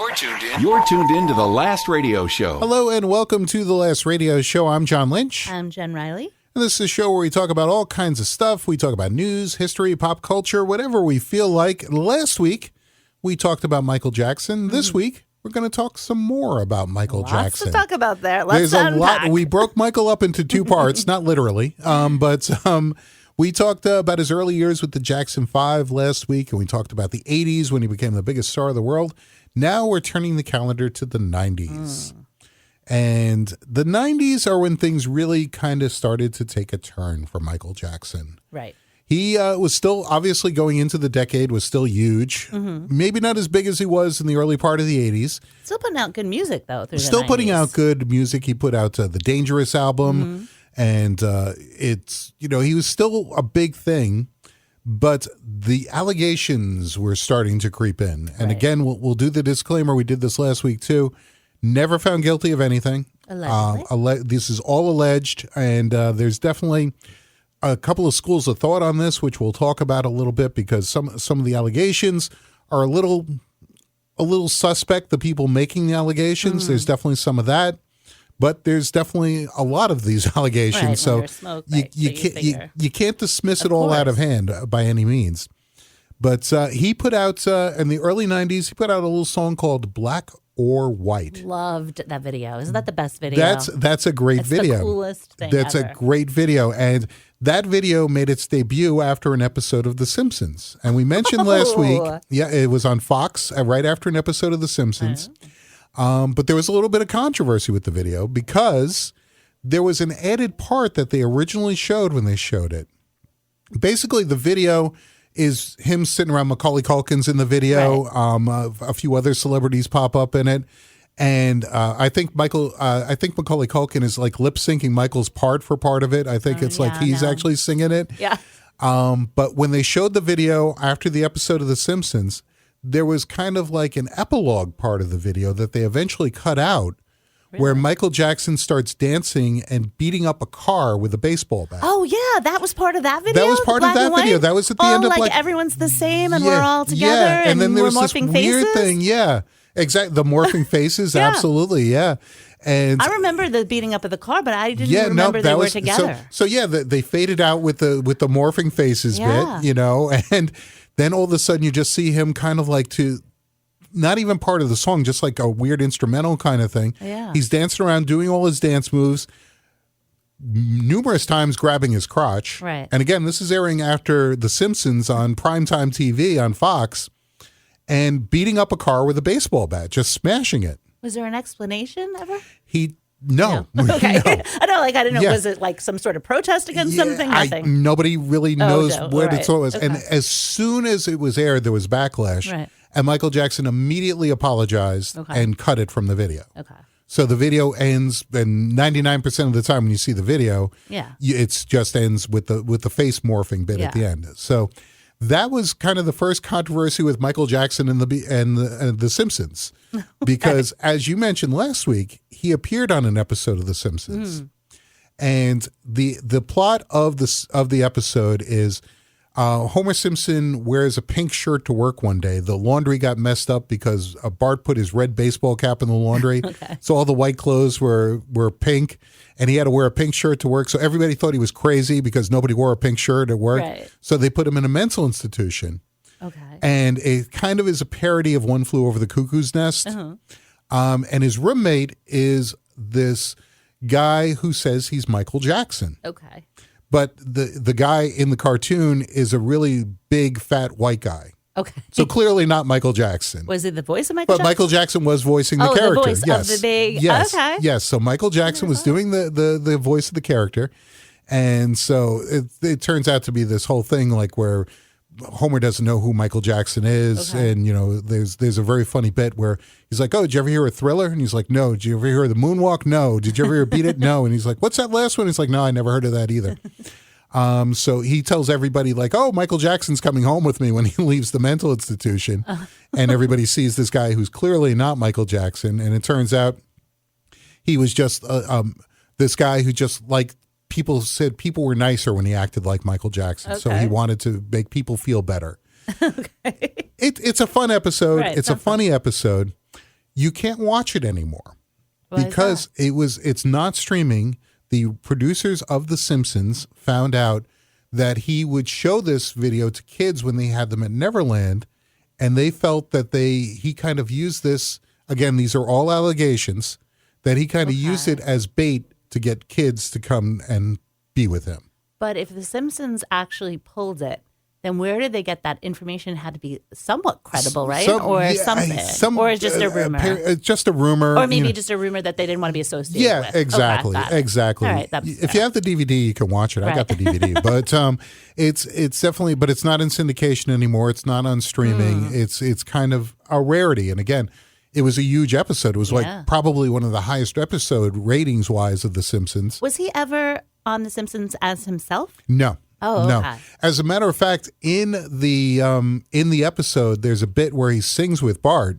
You're tuned in to The Last Radio Show. Hello and welcome to The Last Radio Show. I'm John Lynch. I'm Jenn Reilly. And this is a show where we talk about all kinds of stuff. We talk about news, history, pop culture, whatever we feel like. Last week, we talked about Michael Jackson. This week, we're going to talk some more about Michael Jackson. Let's talk about that. Let's There's unpack. a lot. We broke Michael up into two parts, not literally, but we talked about his early years with the Jackson 5 last week, and we talked about the 80s when he became the biggest star of the world. Now we're turning the calendar to the 90s. And the 90s are when things really kind of started to take a turn for Michael Jackson. Right. He was still, obviously going into the decade, was still huge. Maybe not as big as he was in the early part of the 80s. Still putting out good music, though, through Still the 90s. putting out good music. He put out the Dangerous album. And it's, you know, he was still a big thing. But the allegations were starting to creep in. And again, we'll do the disclaimer. We did this last week, too. Never found guilty of anything. Allegedly. This is all alleged. And there's definitely a couple of schools of thought on this, which we'll talk about a little bit, because some of the allegations are a little suspect, the people making the allegations. There's definitely some of that. But there's definitely a lot of these allegations, Right, so smoke, you can't dismiss it all out of hand by any means. But he put out, in the early 90s, he put out a little song called Black or White. Loved that video. Isn't that the best video? That's a great video. That's the coolest thing That's ever. a great video. And that video made its debut after an episode of The Simpsons. And we mentioned last week, it was on Fox right after an episode of The Simpsons. But there was a little bit of controversy with the video because there was an added part that they originally showed when they showed it. Basically, the video is him sitting around. Macaulay Culkin's in the video. A few other celebrities pop up in it. And I think Macaulay Culkin is like lip syncing Michael's part for part of it. I think it's like he's actually singing it. Yeah. But when they showed the video after the episode of The Simpsons, there was kind of like an epilogue part of the video that they eventually cut out where Michael Jackson starts dancing and beating up a car with a baseball bat. Oh, yeah. That was part of that video? That was part of that video. That was at the end of like everyone's the same and we're all together and then there we're was morphing this weird faces? thing. Yeah, exactly. The morphing faces. Absolutely. Yeah. And I remember the beating up of the car, but I didn't remember they were together. So they faded out with the morphing faces bit, you know, and then all of a sudden you just see him kind of like not even part of the song, just like a weird instrumental kind of thing. Yeah. He's dancing around, doing all his dance moves, numerous times grabbing his crotch. Right. And again, this is airing after The Simpsons on primetime TV on Fox, and beating up a car with a baseball bat, just smashing it. Was there an explanation ever? No. Okay. No. I didn't know. Was it like some sort of protest against something? Nothing. Nobody really knows what it was. Okay. And as soon as it was aired, there was backlash. Right. And Michael Jackson immediately apologized and cut it from the video. Okay. So the video ends, and 99% of the time when you see the video, it just ends with the face morphing bit at the end. So that was kind of the first controversy with Michael Jackson and the Simpsons. Because as you mentioned last week, he appeared on an episode of The Simpsons. And the plot of the episode is Homer Simpson wears a pink shirt to work one day. The laundry got messed up because Bart put his red baseball cap in the laundry. So all the white clothes were pink, and he had to wear a pink shirt to work. So everybody thought he was crazy because nobody wore a pink shirt at work. Right. So they put him in a mental institution. Okay. And it kind of is a parody of One Flew Over the Cuckoo's Nest. And his roommate is this guy who says he's Michael Jackson. Okay. But the guy in the cartoon is a really big, fat, white guy. Okay. So clearly not Michael Jackson. Was it the voice of Michael Jackson? But Michael Jackson was voicing the character. The voice yes. of the big... Yes. Okay. Yes. So Michael Jackson was doing the voice of the character. And so it turns out to be this whole thing like where Homer doesn't know who Michael Jackson is. Okay. And, you know, there's a very funny bit where he's like, oh, did you ever hear a Thriller? And he's like, no. Did you ever hear the Moonwalk? No. Did you ever hear Beat It? No. And he's like, what's that last one? He's like, no, I never heard of that either. So he tells everybody like, oh, Michael Jackson's coming home with me when he leaves the mental institution. And everybody sees this guy who's clearly not Michael Jackson. And it turns out he was just this guy who just like people said people were nicer when he acted like Michael Jackson. So he wanted to make people feel better. It's a fun episode. Right, it's a funny episode. You can't watch it anymore Why because is that? it's not streaming. The producers of The Simpsons found out that he would show this video to kids when they had them at Neverland, and they felt that he kind of used this, again, these are all allegations, that he kind of used it as bait to get kids to come and be with him. But if The Simpsons actually pulled it, then where did they get that information? It had to be somewhat credible, right? Something. Or just a rumor. Just a rumor. Or maybe just a rumor that they didn't want to be associated with. Yeah, exactly. Okay, exactly. All right, if you have the DVD, you can watch it. I got the DVD. But it's definitely, but it's not in syndication anymore. It's not on streaming. It's kind of a rarity. And again, it was a huge episode. It was like probably one of the highest episode ratings-wise of The Simpsons. Was he ever on The Simpsons as himself? No. Oh, no. okay. As a matter of fact, in the episode, there's a bit where he sings with Bart,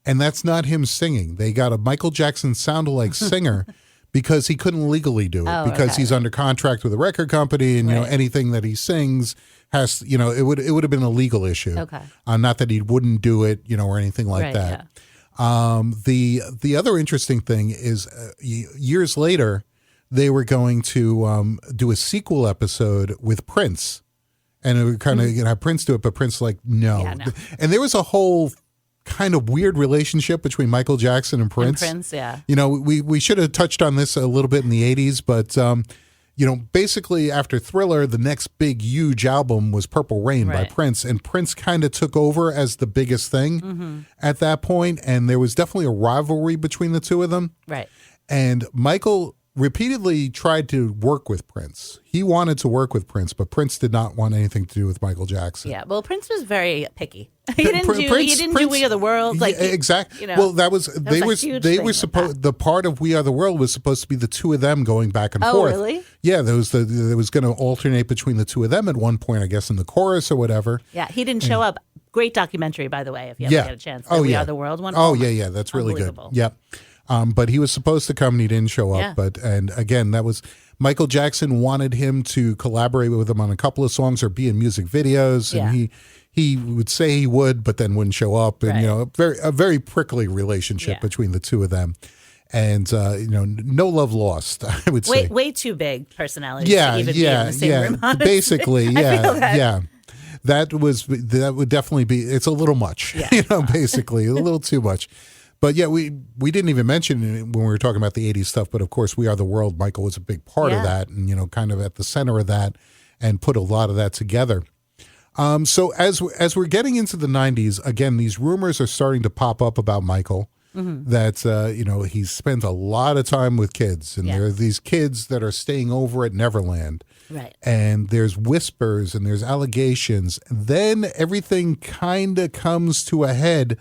and that's not him singing. They got a Michael Jackson sound-alike singer because he couldn't legally do it because he's under contract with a record company, and anything that he sings has it would have been a legal issue. Okay. Not that he wouldn't do it, or anything like that. Yeah. The other interesting thing is years later, they were going to do a sequel episode with Prince. And it would kind of have Prince do it, but Prince no. Yeah, no. And there was a whole kind of weird relationship between Michael Jackson and Prince. We should have touched on this a little bit in the 80s, but, basically after Thriller, the next big, huge album was Purple Rain by Prince. And Prince kind of took over as the biggest thing at that point. And there was definitely a rivalry between the two of them. Right. And Michael repeatedly tried to work with Prince. He wanted to work with Prince, but Prince did not want anything to do with Michael Jackson. Yeah, well, Prince was very picky. He didn't do We Are the World. Exactly. Well, they were supposed. The part of We Are the World was supposed to be the two of them going back and forth. Oh, really? Yeah, there was going to alternate between the two of them at one point, I guess, in the chorus or whatever. Yeah, he didn't show up. Great documentary, by the way, if you ever get a chance. We Are the World one. Oh, yeah, that's really good. Yeah. But he was supposed to come and he didn't show up. Yeah. And again, that was Michael Jackson wanted him to collaborate with him on a couple of songs or be in music videos. And he would say he would, but then wouldn't show up. And, a very prickly relationship between the two of them. And, no love lost, I would say. Way too big personalities to even be in the same room, honestly. Basically, yeah. That would definitely be, it's a little much, basically, a little too much. But yeah, we didn't even mention it when we were talking about the 80s stuff, but of course, We Are the World, Michael was a big part of that and, kind of at the center of that and put a lot of that together. So as we're getting into the 90s, again, these rumors are starting to pop up about Michael that, he spends a lot of time with kids and there are these kids that are staying over at Neverland. Right. And there's whispers and there's allegations. Then everything kind of comes to a head.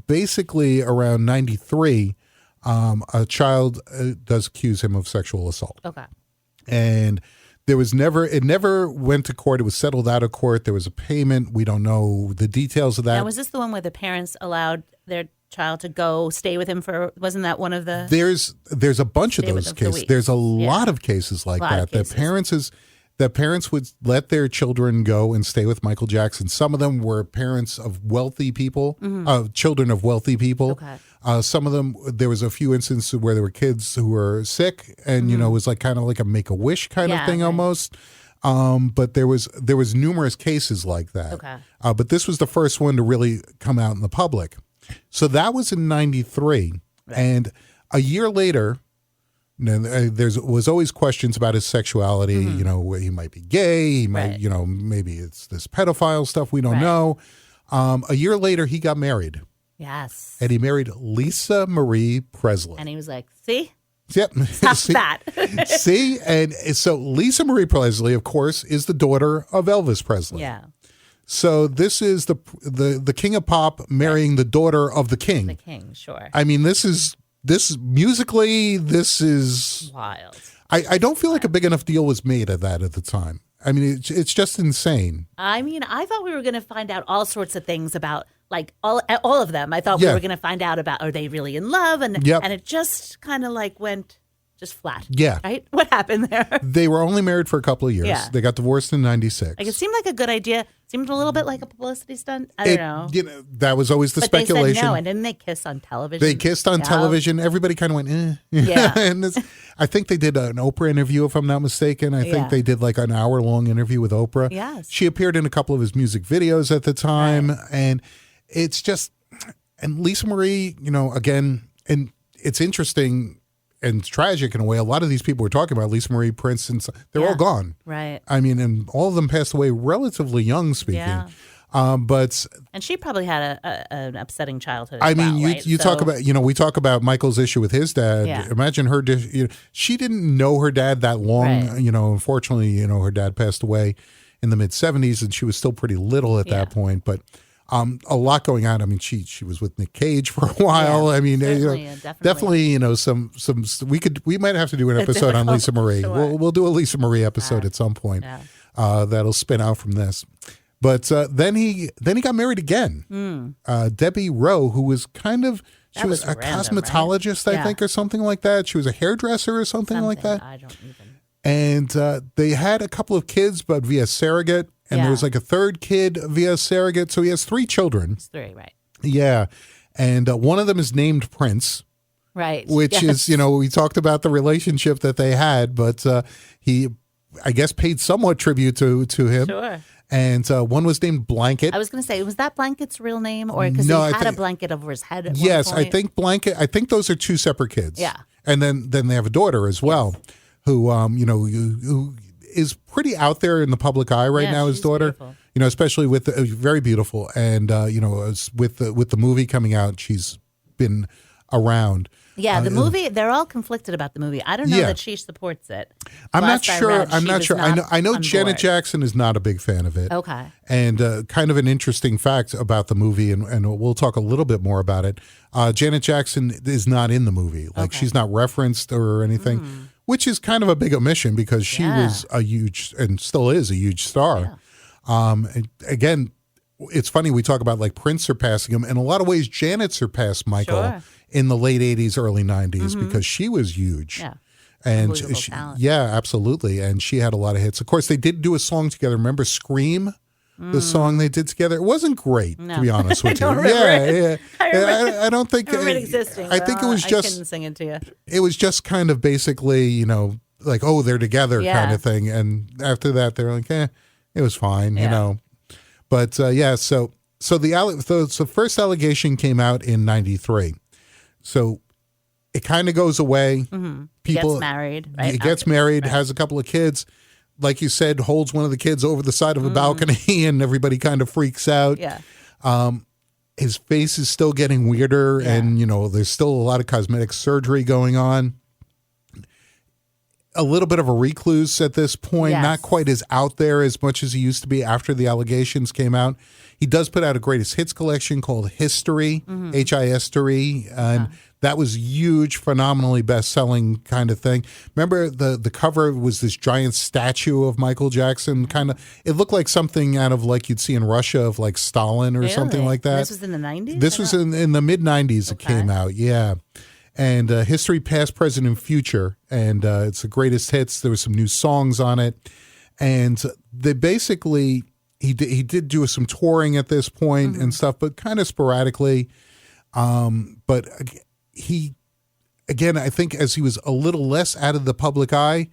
Basically around 93, a child does accuse him of sexual assault. Okay. And it never went to court. It was settled out of court. There was a payment. We don't know the details of that. Now, was this the one where the parents allowed their child to go stay with him wasn't that one of the? There's a bunch of those cases. There's a lot of cases like that. That parents would let their children go and stay with Michael Jackson. Some of them were parents of wealthy people, children of wealthy people. Okay. Some of them, there was a few instances where there were kids who were sick and, it was kind of like a Make-A-Wish kind of thing almost. But there was numerous cases like that. Okay. But this was the first one to really come out in the public. So that was in 93. Right. And a year later, there was always questions about his sexuality, he might be gay, he might, maybe it's this pedophile stuff, we don't know. A year later, he got married. Yes. And he married Lisa Marie Presley. And he was like, see? Yep. Stop that. See? And so Lisa Marie Presley, of course, is the daughter of Elvis Presley. Yeah. So this is the king of pop marrying the daughter of the king. The king, sure. I mean, this is musically, this is wild. I don't feel like a big enough deal was made of that at the time. I mean, it's just insane. I mean, I thought we were going to find out all sorts of things about, like, all of them. I thought we were going to find out about, are they really in love? And it just kind of went just flat. Yeah. Right? What happened there? They were only married for a couple of years. Yeah. They got divorced in 96. Like, it seemed like a good idea. Seemed a little bit like a publicity stunt. I don't know. You know, that was always the but speculation. They said no, and didn't they kiss on television? They kissed on television. Everybody kind of went, eh. Yeah. And I think they did an Oprah interview, if I'm not mistaken. I think they did like an hour-long interview with Oprah. Yes. She appeared in a couple of his music videos at the time. Right. And it's just, and Lisa Marie, you know, again, and it's interesting and tragic in a way. A lot of these people we're talking about, Lisa Marie, Prince, and they're all gone. Right. I mean, and all of them passed away relatively young, speaking. Yeah. But and she probably had an upsetting childhood. I mean, you talk about, you know, we talk about Michael's issue with his dad. Yeah. Imagine her. You know, she didn't know her dad that long. Right. You know, unfortunately, you know, her dad passed away in the mid-70s, and she was still pretty little at that point. But a lot going on. I mean, she was with Nick Cage for a while. I mean, definitely, you know, some we might have to do an episode on Lisa Marie. Sure. We'll do a Lisa Marie episode at some point. That'll spin out from this. But then he got married again. Debbie Rowe, who was she was a cosmetologist, right? I think, or something like that. She was a hairdresser or something like that. I don't even. And they had a couple of kids, but via surrogate. And there was like a third kid via surrogate. So he has 3 children. It's 3, right. Yeah. And one of them is named Prince. Right. Which is, you know, we talked about the relationship that they had, but he, I guess, paid somewhat tribute to him. Sure. And one was named Blanket. I was going to say, was that Blanket's real name? Or because he had a blanket over his head at yes, one point? I think Blanket, I think those are 2 separate kids. Yeah. And then they have a daughter as well, who, you know, who is pretty out there in the public eye right now, his daughter. Beautiful. You know, especially with very beautiful. And, you know, with the movie coming out, she's been around. Yeah, the movie, they're all conflicted about the movie. I don't know that she supports it. I'm not sure. I know Janet Jackson is not a big fan of it. Okay. And kind of an interesting fact about the movie, and we'll talk a little bit more about it. Janet Jackson is not in the movie. Like, she's not referenced or anything, which is kind of a big omission because she was a huge, and still is a huge star. Again, it's funny, we talk about like Prince surpassing him. In a lot of ways, Janet surpassed Michael in the late 80s, early 90s because she was huge. Yeah. And absolutely. And she had a lot of hits. Of course, they did do a song together. Remember Scream? The song they did together? It wasn't great, to be honest with you. I don't think it existing. I think it was just, I couldn't sing it to you. It was just kind of basically, you know, like, oh, they're together kind of thing. And after that, they're like, it was fine, you know. But so the first allegation came out in 93. So it kind of goes away. People gets married, right? He gets married, has a couple of kids. Like you said, holds one of the kids over the side of a balcony, and everybody kind of freaks out. Yeah. His face is still getting weirder, and you know, there's still a lot of cosmetic surgery going on. A little bit of a recluse at this point, not quite as out there as much as he used to be after the allegations came out. He does put out a greatest hits collection called History, History, and that was huge, phenomenally best-selling kind of thing. Remember the cover was this giant statue of Michael Jackson, kind of, it looked like something out of like you'd see in Russia of like Stalin or something like that. This was in the 90s? This was in the mid-90s it came out, And History, Past, Present, and Future. And it's the greatest hits. There were some new songs on it. And they basically, he did do some touring at this point and stuff, but kind of sporadically. But he, again, I think as he was a little less out of the public eye,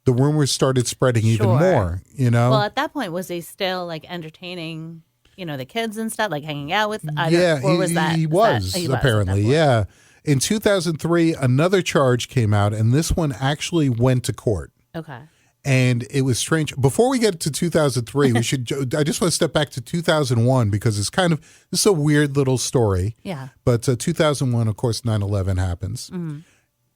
the rumors started spreading even more, you know? Well, at that point, was he still like entertaining, you know, the kids and stuff, like hanging out with? He was apparently, yeah. In 2003, another charge came out, and this one actually went to court. Okay. And it was strange. Before we get to 2003, I just want to step back to 2001 because it's this is a weird little story. Yeah. But 2001, of course, 9/11 happens.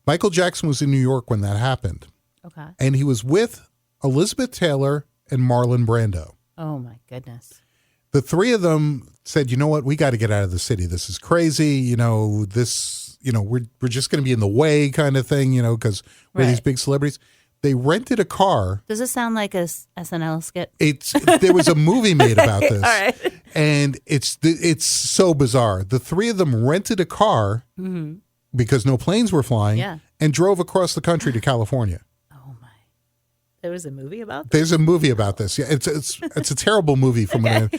Michael Jackson was in New York when that happened. Okay. And he was with Elizabeth Taylor and Marlon Brando. Oh, my goodness. The 3 of them said, you know what, we got to get out of the city. This is crazy. You know, we're just going to be in the way kind of thing, you know, because we're these big celebrities. They rented a car. Does it sound like a SNL skit? There was a movie made about this. All right. And it's so bizarre. The 3 of them rented a car because no planes were flying and drove across the country to California. Oh my! There was a movie about this? There's a movie about this. Yeah, it's a terrible movie from when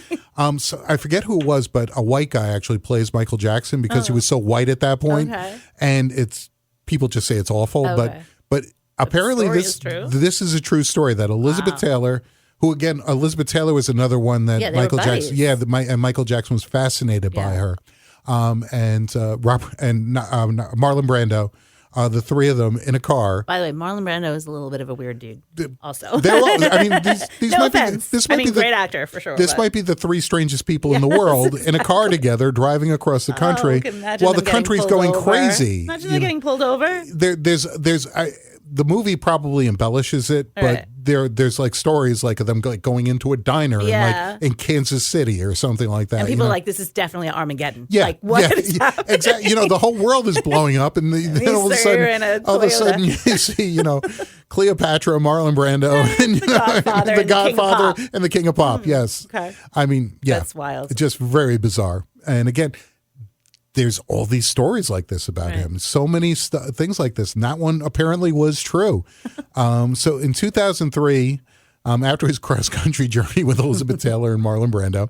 so I forget who it was, but a white guy actually plays Michael Jackson because he was so white at that point. Okay. And it's people just say it's awful, but apparently this is a true story that Elizabeth Taylor, who again Elizabeth Taylor was another one that Michael Jackson and Michael Jackson was fascinated by her. And Marlon Brando. The three of them in a car. By the way, Marlon Brando is a little bit of a weird dude. Also, these no might offense. be Great actor for sure. This might be the three strangest people in the world in a car together driving across the country while the country's going crazy. Imagine them getting pulled over. The movie probably embellishes it, but there's like stories like of them going into a diner in Kansas City or something like that. And people are like, this is definitely Armageddon. Yeah, like what is happening? Exactly. The whole world is blowing up, and then all of a sudden you see, Cleopatra, Marlon Brando, and the Godfather and the King of Pop. Yes. Okay. I mean, that's wild. It's just very bizarre. And again, there's all these stories like this about him. So many things like this. And that one apparently was true. So in 2003, after his cross-country journey with Elizabeth Taylor and Marlon Brando,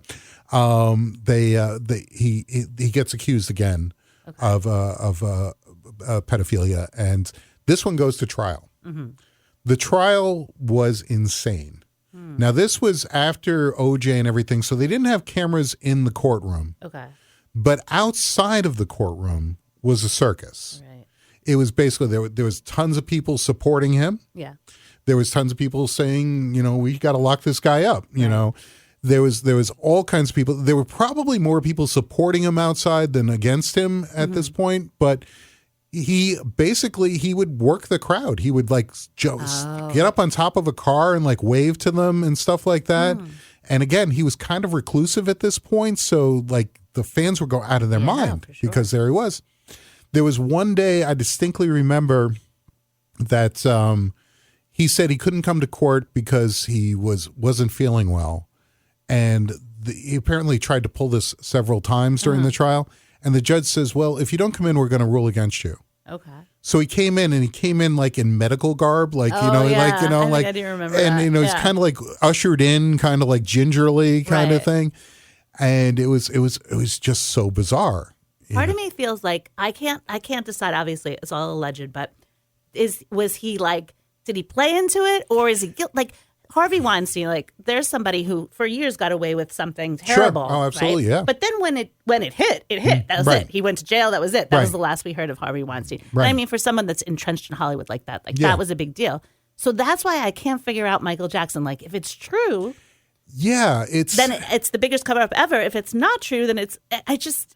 he gets accused again of pedophilia. And this one goes to trial. Mm-hmm. The trial was insane. Now, this was after OJ and everything, so they didn't have cameras in the courtroom. Okay. But outside of the courtroom was a circus. Right. It was basically there was tons of people supporting him. Yeah. There was tons of people saying, we got to lock this guy up. There was all kinds of people. There were probably more people supporting him outside than against him at this point. But he would work the crowd. He would get up on top of a car and wave to them and stuff like that. And again, he was kind of reclusive at this point. So the fans would go out of their mind because there he was. There was one day I distinctly remember that he said he couldn't come to court because he wasn't feeling well. And he apparently tried to pull this several times during the trial. And the judge says, well, if you don't come in, we're going to rule against you. Okay. So he came in in medical garb, I do remember and that. It's kind of ushered in, kind of gingerly kind of thing. And it was just so bizarre. Part of me feels like I can't decide. Obviously, it's all alleged, but was he did he play into it, or is he Harvey Weinstein? There's somebody who for years got away with something terrible. Sure. Oh, absolutely, yeah. But then when it hit. That was it. He went to jail. That was it. That was the last we heard of Harvey Weinstein. Right. And I mean, for someone that's entrenched in Hollywood like that, that was a big deal. So that's why I can't figure out Michael Jackson. If it's true. Yeah, then it's the biggest cover up ever. If it's not true, then it's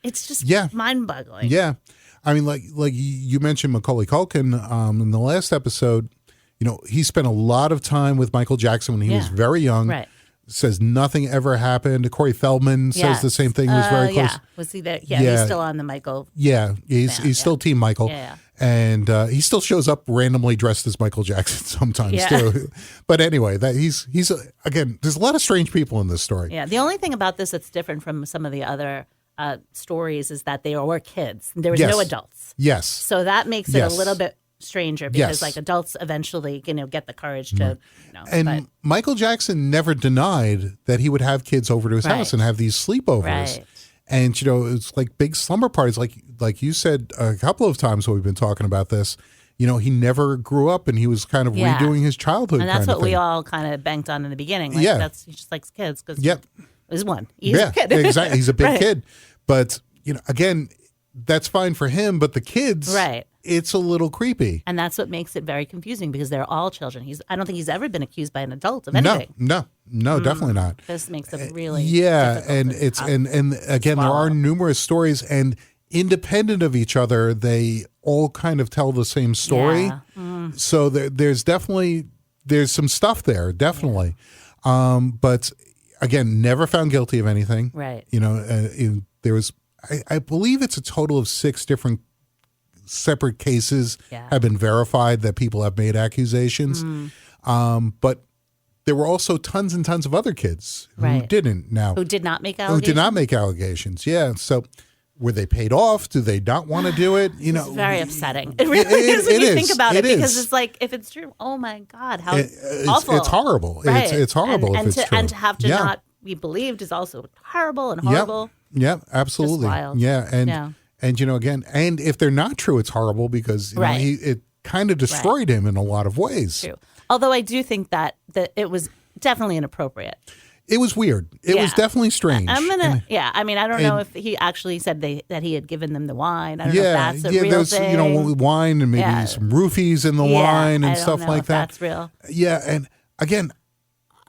just mind boggling. Yeah, I mean, like you mentioned Macaulay Culkin in the last episode. He spent a lot of time with Michael Jackson when he was very young. Right. Says nothing ever happened. Corey Feldman says the same thing. He was very close. Yeah. Was he there? Yeah, he's still on the Michael. Yeah, he's still Team Michael. Yeah. And he still shows up randomly dressed as Michael Jackson sometimes too. But anyway, he's again. There's a lot of strange people in this story. Yeah. The only thing about this that's different from some of the other stories is that they were kids. There was no adults. Yes. So that makes it a little bit stranger because adults eventually get the courage to. And Michael Jackson never denied that he would have kids over to his house and have these sleepovers. Right. And it's big slumber parties, like you said a couple of times when we've been talking about this. He never grew up, and he was kind of redoing his childhood. And that's what we all kind of banked on in the beginning. He just likes kids because he's one. He's a kid. Exactly. He's a big kid, but again, that's fine for him. But the kids, it's a little creepy, and that's what makes it very confusing because they're all children. I don't think he's ever been accused by an adult of anything. No, definitely not. This makes it really and it's and again there are numerous stories, and independent of each other, they all kind of tell the same story. Yeah. So there's some stuff there, definitely. Yeah. But again, never found guilty of anything. Right. There was, I believe it's a total of 6 different separate cases have been verified that people have made accusations. But there were also tons and tons of other kids who didn't. Who did not make allegations. Yeah. So Were they paid off? Do they not want to do it? You know, it's very upsetting. It really is when you think about it, because it's like, if it's true, oh my God, how awful! It's horrible. Right. It's horrible and if it's true. And to have to not be believed is also horrible and horrible. Yep, absolutely. Just wild. Yeah, and you know, again, and if they're not true, it's horrible because you know, it kind of destroyed him in a lot of ways. True. Although I do think that it was definitely inappropriate. It was weird. It was definitely strange. I mean, I don't know if he actually said that he had given them the wine. I don't know if that's a real thing. You know, wine and maybe some roofies in the wine and stuff like that. That's real. Yeah, and again,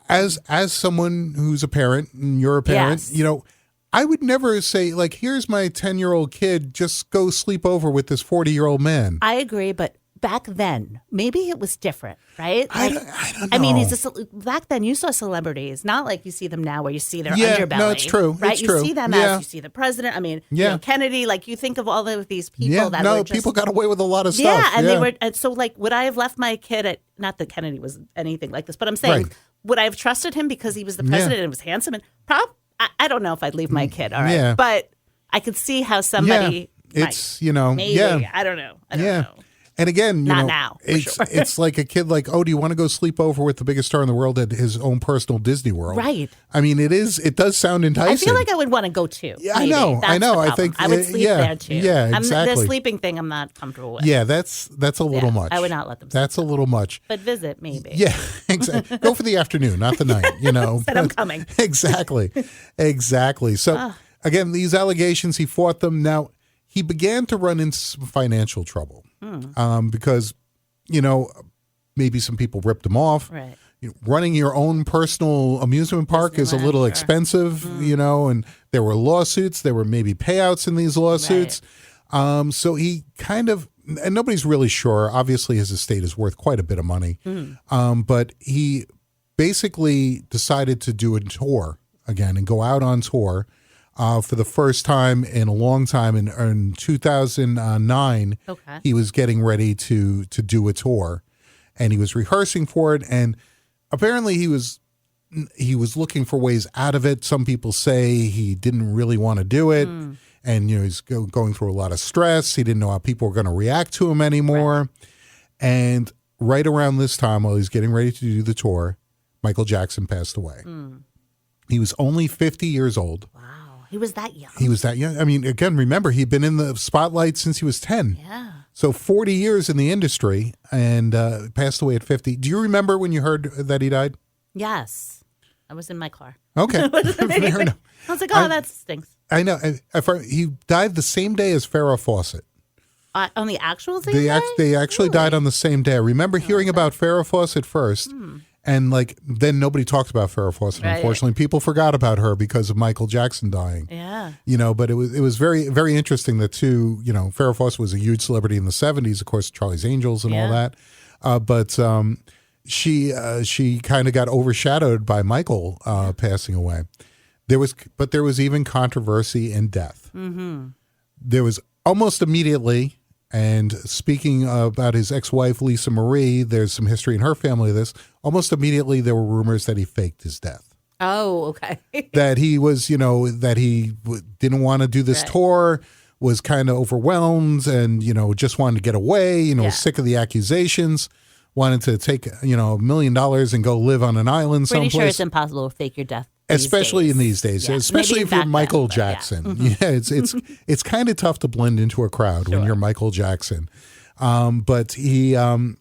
as someone who's a parent and you're a parent, you know, I would never say, like, here's my 10-year-old kid, just go sleep over with this 40-year-old man. I agree, but back then, maybe it was different, right? Like, I don't know. I mean, back then you saw celebrities, not like you see them now where you see their underbelly. No, it's true. Right? It's you true. see them as you see the president. I mean, you know, Kennedy, like you think of all of these people that were just... people got away with a lot of stuff. Yeah, and they were, and so like, would I have left my kid at, not that Kennedy was anything like this, but I'm saying, would I have trusted him because he was the president and was handsome? And I don't know if I'd leave my kid, all right? But I could see how somebody it's, you know, maybe, I don't know. I don't know. And again, not now. It's like a kid like, oh, do you want to go sleep over with the biggest star in the world at his own personal Disney World? Right. I mean, it does sound enticing. I feel like I would want to go too. Yeah, I know. I think I would sleep there too. Yeah, exactly. The sleeping thing I'm not comfortable with. Yeah, that's a little much. I would not let them. That's a little much. But visit maybe. Yeah, exactly. Go for the afternoon, not the night. You know. Said I'm coming. Exactly. So again, these allegations, he fought them. Now he began to run into some financial trouble because, you know, maybe some people ripped him off. Right. Running your own personal amusement park is a little expensive, you know, and there were lawsuits. There were maybe payouts in these lawsuits. Right. So he kind of, and nobody's really sure. Obviously, his estate is worth quite a bit of money. But he basically decided to do a tour again and go out on tour for the first time in a long time. In 2009, he was getting ready to do a tour, and he was rehearsing for it. And apparently, he was looking for ways out of it. Some people say he didn't really want to do it, and you know, he's going through a lot of stress. He didn't know how people were going to react to him anymore. Right. And right around this time, while he's getting ready to do the tour, Michael Jackson passed away. He was only 50 years old. Wow. He was that young. He was that young. I mean, again, remember, he'd been in the spotlight since he was 10. Yeah. So 40 years in the industry, and passed away at 50. Do you remember when you heard that he died? Yes. I was in my car. Okay. Fair enough. I was like, oh, that stinks. I know. He died the same day as Farrah Fawcett. On the actual same day? They actually died on the same day. I remember hearing about Farrah Fawcett first. And like then nobody talked about Farrah Fawcett. Right. Unfortunately, people forgot about her because of Michael Jackson dying. Yeah, you know. But it was very, very interesting that too. You know, Farrah Fawcett was a huge celebrity in the '70s, of course, Charlie's Angels and all that. But she kind of got overshadowed by Michael passing away. There was even controversy and death. There was almost immediately. And speaking about his ex-wife, Lisa Marie, there's some history in her family of this. Almost immediately, there were rumors that he faked his death. Oh, okay. That he was, you know, that he didn't want to do this tour, was kind of overwhelmed and, you know, just wanted to get away, you know, sick of the accusations, wanted to take, you know, $1 million and go live on an island someplace. Pretty sure it's impossible to fake your death. Especially in these days, especially if you're Michael Jackson. It's kind of tough to blend into a crowd when you're Michael Jackson. But he, then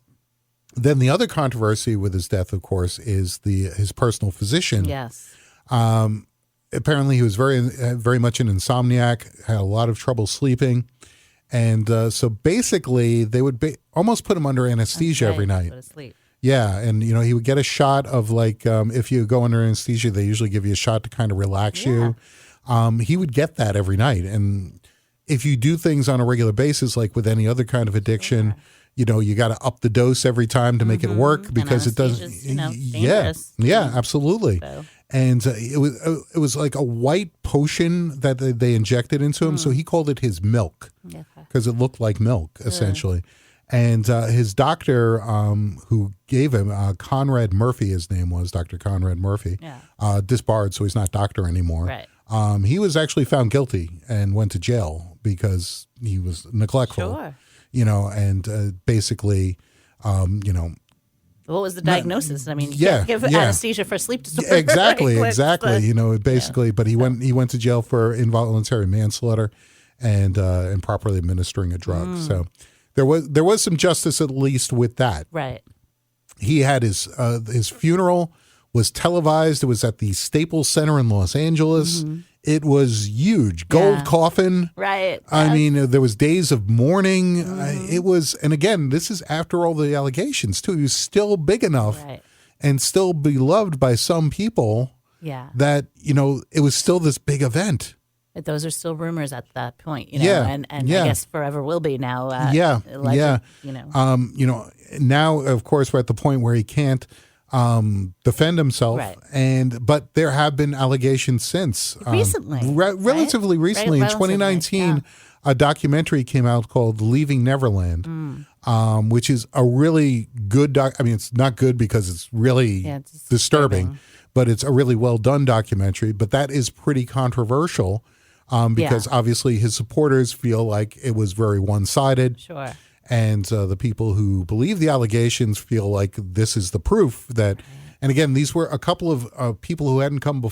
the other controversy with his death, of course, is his personal physician. Yes. Apparently, he was very much an insomniac, had a lot of trouble sleeping, and so basically, they would almost put him under anesthesia every night. Go to sleep. Yeah, and you know, he would get a shot of like if you go under anesthesia, they usually give you a shot to kind of relax you. He would get that every night, and if you do things on a regular basis, like with any other kind of addiction, you know, you got to up the dose every time to make it work because it doesn't. You know, dangerous. Yeah, absolutely. So. And it was like a white potion that they injected into him, so he called it his milk because it looked like milk essentially. And his doctor who gave him, Conrad Murphy, his name was Dr. Conrad Murphy, disbarred, so he's not doctor anymore. Right. He was actually found guilty and went to jail because he was neglectful. Sure. And basically, what was the diagnosis? I mean, you yeah, can't give yeah. anesthesia for sleep disorder. Exactly, Right? exactly. But, Basically, but he went to jail for involuntary manslaughter and improperly administering a drug. So there was some justice at least with that. Right. He had his funeral was televised. It was at the Staples Center in Los Angeles. It was huge, gold coffin. Right. I mean, there was days of mourning. It was, and again, this is after all the allegations too. He was still big enough and still beloved by some people. Yeah. That it was still this big event. Those are still rumors at that point, Yeah. and I guess forever will be now. Yeah. Now, of course, we're at the point where he can't defend himself, but there have been allegations since recently, relatively recently. In 2019, a documentary came out called "Leaving Neverland," which is a really good I mean, it's not good because it's really it's disturbing, but it's a really well done documentary. But that is pretty controversial because obviously his supporters feel like it was very one sided. Sure. And the people who believe the allegations feel like this is the proof that, and again, these were a couple of people who hadn't come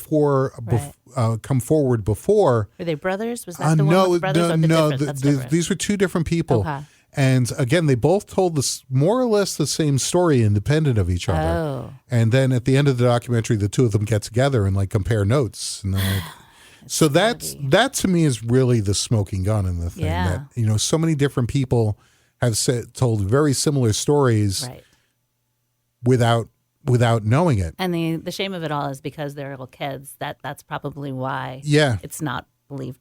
come forward before. Were they brothers? Was that the one with brothers? No. These were two different people. Okay. And again, they both told this more or less the same story, independent of each other. Oh. And then at the end of the documentary, the two of them get together and like compare notes. And so that to me is really the smoking gun in the thing. Yeah. That so many different people have told very similar stories without knowing it. And the shame of it all is because they're little kids. That's probably why it's not believed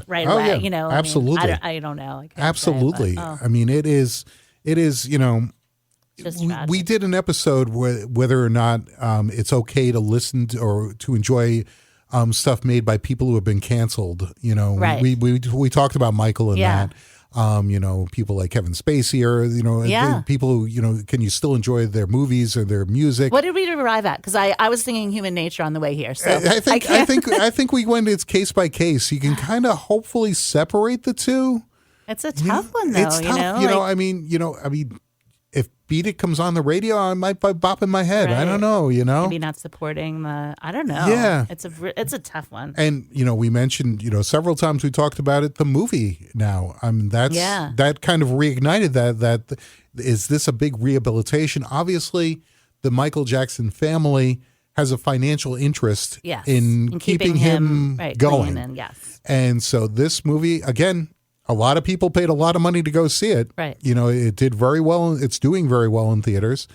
right away. Yeah. Absolutely. I don't know. Absolutely. I mean, it is just we did an episode whether or not it's okay to listen to or to enjoy stuff made by people who have been canceled. We talked about Michael and that. People like Kevin Spacey or, people who, can you still enjoy their movies or their music? What did we arrive at? Because I was thinking Human Nature on the way here. So I think we went, it's case by case. You can kind of hopefully separate the two. It's a tough one though. It's tough. I mean, if Beat It comes on the radio, I might be bopping my head. I don't know, Maybe not supporting I don't know. Yeah. It's a tough one. And, we mentioned, several times we talked about it, the movie now. I mean, that kind of reignited that is this a big rehabilitation? Obviously, the Michael Jackson family has a financial interest in keeping him going. And so this movie, again, a lot of people paid a lot of money to go see it. Right. It did very well. It's doing very well in theaters.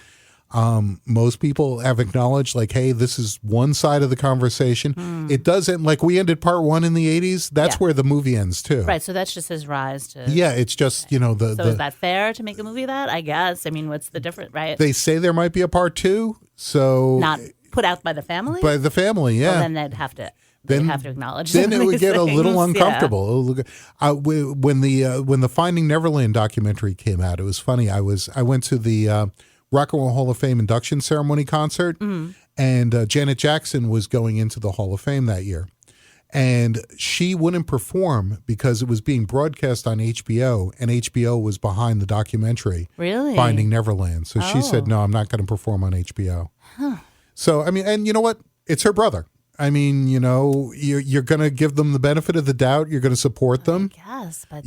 Most people have acknowledged, like, hey, this is one side of the conversation. It doesn't, like we ended part one in the 80s. That's where the movie ends, too. Right. So that's just his rise to. Yeah. It's just, So is that fair to make a movie of that? I guess. I mean, what's the difference, right? They say there might be a part two. So. Not put out by the family? By the family, yeah. Well, then they'd have to. Then have to acknowledge. Then it would get a little uncomfortable. When the Finding Neverland documentary came out, it was funny. I went to the Rock and Roll Hall of Fame induction ceremony concert, and Janet Jackson was going into the Hall of Fame that year, and she wouldn't perform because it was being broadcast on HBO, and HBO was behind the documentary. Really? Finding Neverland. So she said, "No, I'm not going to perform on HBO." Huh. So I mean, and you know what? It's her brother. I mean, you're going to give them the benefit of the doubt. You're going to support them. Yes, but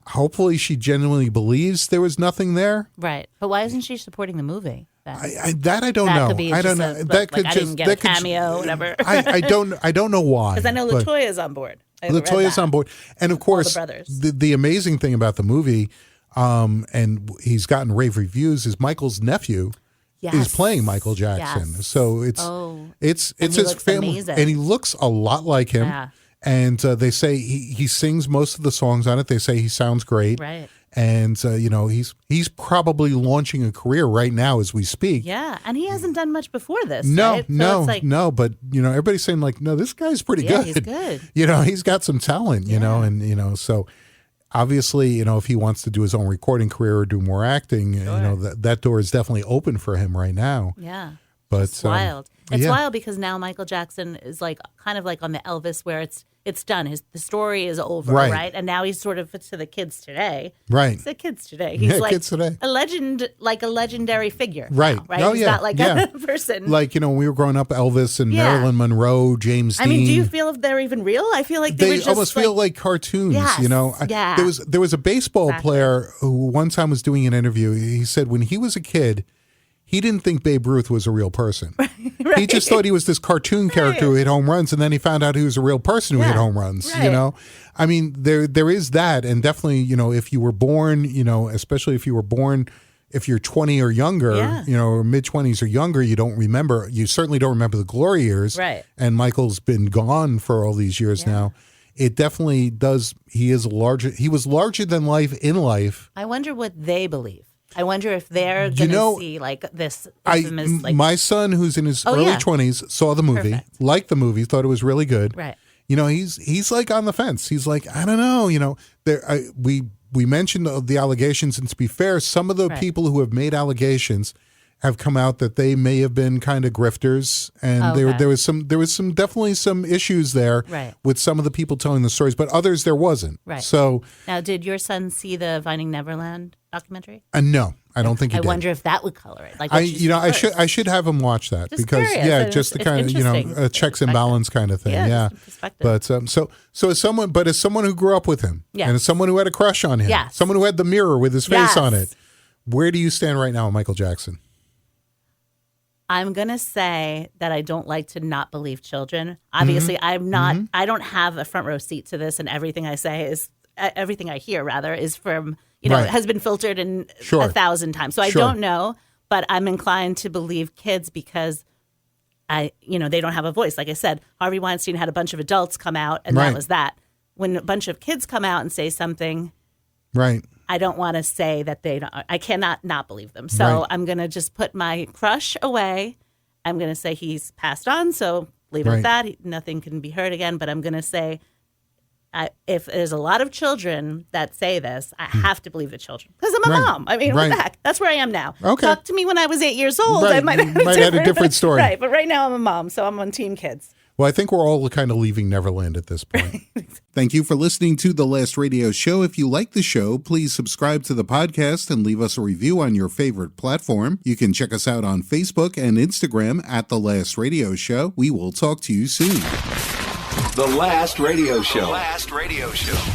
hopefully she genuinely believes there was nothing there. Right, but why isn't she supporting the movie? I don't know. I don't know. That could I just didn't get a cameo, whatever. I don't know why. Because I know Latoya's on board. Latoya's on board, and of course, the amazing thing about the movie, and he's gotten rave reviews, is Michael's nephew. Is playing Michael Jackson. Yes. So it's his family, amazing. And he looks a lot like him. Yeah. And they say he sings most of the songs on it. They say he sounds great. Right. And he's probably launching a career right now as we speak. Yeah, and he hasn't done much before this. No, right? No. But everybody's saying like, no, this guy's pretty good. He's good. He's got some talent. And so. Obviously, if he wants to do his own recording career or do more acting, that door is definitely open for him right now. Yeah. But it's wild. It's wild because now Michael Jackson is like kind of like on the Elvis where it's done. The story is over, right? And now he's sort of to the kids today. Right. It's the kids today. He's like kids today. a legend, like a legendary figure. Right. Now, right? Oh, he's yeah. not like a person. Like, when we were growing up, Elvis and Marilyn Monroe, James Dean. I mean, do you feel if they're even real? I feel like they were just almost feel like cartoons, Yes, There was a baseball player who one time was doing an interview. He said when he was a kid, he didn't think Babe Ruth was a real person. Right. He just thought he was this cartoon character who hit home runs, and then he found out he was a real person who hit home runs, I mean, there is that, and definitely, if you were born, especially if you were born, if you're 20 or younger, or mid-20s or younger, you certainly don't remember the glory years. Right. And Michael's been gone for all these years now. It definitely does. He was larger than life in life. I wonder what they believe. I wonder if they're going to see like this. My son, who's in his early 20s, saw the movie, liked the movie, thought it was really good. Right. He's like on the fence. He's like, I don't know. We mentioned the allegations, and to be fair, some of the people who have made allegations have come out that they may have been kind of grifters, and there was definitely some issues there with some of the people telling the stories, but others there wasn't. Right. So now, did your son see the Finding Neverland documentary? No, I don't think he did. I wonder if that would color it. Like, I should have him watch that because curious. just the kind of checks and balance kind of thing. Yeah. But so as someone who grew up with him, and as someone who had a crush on him, someone who had the mirror with his face on it, where do you stand right now, Michael Jackson? I'm going to say that I don't like to not believe children. Obviously, I'm not, I don't have a front row seat to this, and everything I say everything I hear rather is from, has been filtered in 1,000 times. So I don't know, but I'm inclined to believe kids because they don't have a voice. Like I said, Harvey Weinstein had a bunch of adults come out, and that was that. When a bunch of kids come out and say something, I don't want to say that they don't. I cannot not believe them. So I'm going to just put my crush away. I'm going to say he's passed on, so leave it at that. Nothing can be heard again. But I'm going to say if there's a lot of children that say this, I have to believe the children. Because I'm a mom. I mean, what the heck? That's where I am now. Okay. Talk to me when I was 8 years old. I might have had a different story. Right, but right now I'm a mom, so I'm on team kids. Well, I think we're all kind of leaving Neverland at this point. Thank you for listening to The Last Radio Show. If you like the show, please subscribe to the podcast and leave us a review on your favorite platform. You can check us out on Facebook and Instagram at The Last Radio Show. We will talk to you soon. The Last Radio Show. The Last Radio Show.